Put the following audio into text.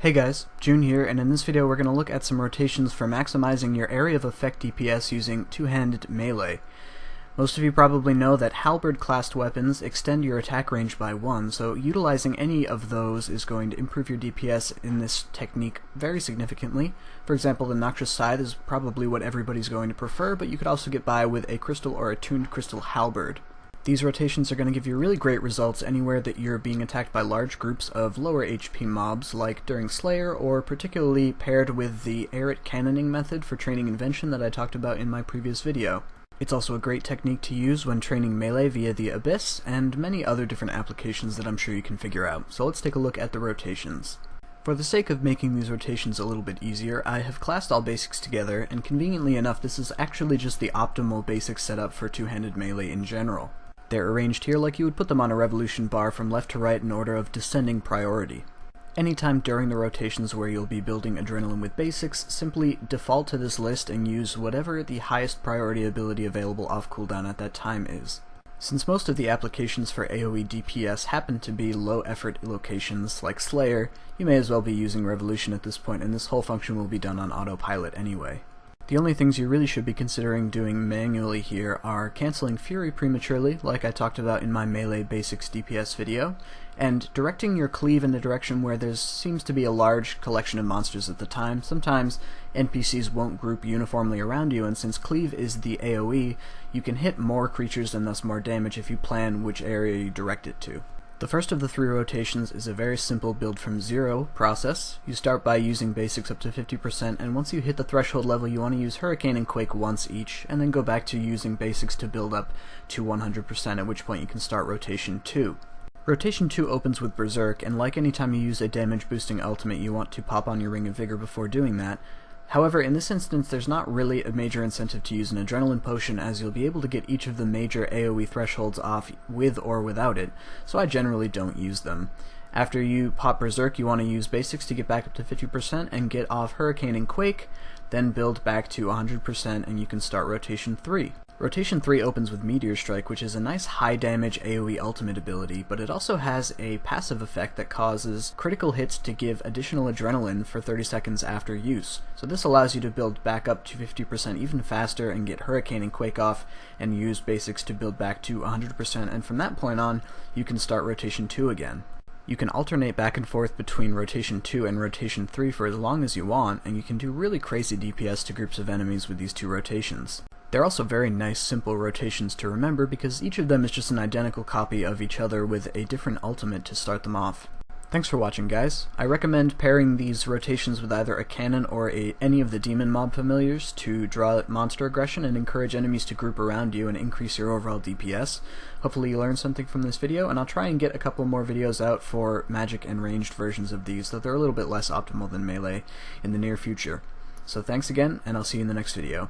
Hey guys, June here, and in this video we're going to look at some rotations for maximizing your area of effect DPS using two-handed melee. Most of you probably know that halberd-classed weapons extend your attack range by 1, so utilizing any of those is going to improve your DPS in this technique very significantly. For example, the Noxious Scythe is probably what everybody's going to prefer, but you could also get by with a crystal or a tuned crystal halberd. These rotations are going to give you really great results anywhere that you're being attacked by large groups of lower HP mobs, like during Slayer, or particularly paired with the Airut cannoning method for training invention that I talked about in my previous video. It's also a great technique to use when training melee via the Abyss, and many other different applications that I'm sure you can figure out. So let's take a look at the rotations. For the sake of making these rotations a little bit easier, I have classed all basics together, and conveniently enough this is actually just the optimal basic setup for two-handed melee in general. They're arranged here like you would put them on a revolution bar from left to right in order of descending priority. Anytime during the rotations where you'll be building adrenaline with basics, simply default to this list and use whatever the highest priority ability available off cooldown at that time is. Since most of the applications for AoE DPS happen to be low effort locations like Slayer, you may as well be using Revolution at this point, and this whole function will be done on autopilot anyway. The only things you really should be considering doing manually here are canceling Fury prematurely, like I talked about in my Melee Basics DPS video, and directing your cleave in the direction where there seems to be a large collection of monsters at the time. Sometimes NPCs won't group uniformly around you, and since cleave is the AoE, you can hit more creatures and thus more damage if you plan which area you direct it to. The first of the three rotations is a very simple build from zero process. You start by using basics up to 50%, and once you hit the threshold level you want to use Hurricane and Quake once each, and then go back to using basics to build up to 100%, at which point you can start rotation 2. Rotation 2 opens with Berserk, and like any time you use a damage boosting ultimate you want to pop on your Ring of Vigor before doing that. However, in this instance there's not really a major incentive to use an Adrenaline Potion, as you'll be able to get each of the major AoE thresholds off with or without it, so I generally don't use them. After you pop Berserk you want to use basics to get back up to 50% and get off Hurricane and Quake, then build back to 100% and you can start Rotation 3. Rotation 3 opens with Meteor Strike, which is a nice high damage AoE ultimate ability, but it also has a passive effect that causes critical hits to give additional adrenaline for 30 seconds after use. So this allows you to build back up to 50% even faster and get Hurricane and Quake off and use basics to build back to 100%, and from that point on you can start Rotation 2 again. You can alternate back and forth between Rotation 2 and Rotation 3 for as long as you want, and you can do really crazy DPS to groups of enemies with these two rotations. They're also very nice simple rotations to remember because each of them is just an identical copy of each other with a different ultimate to start them off. Thanks for watching, guys. I recommend pairing these rotations with either a cannon or any of the demon mob familiars to draw monster aggression and encourage enemies to group around you and increase your overall DPS. Hopefully you learned something from this video, and I'll try and get a couple more videos out for magic and ranged versions of these, though they're a little bit less optimal than melee, in the near future. So thanks again, and I'll see you in the next video.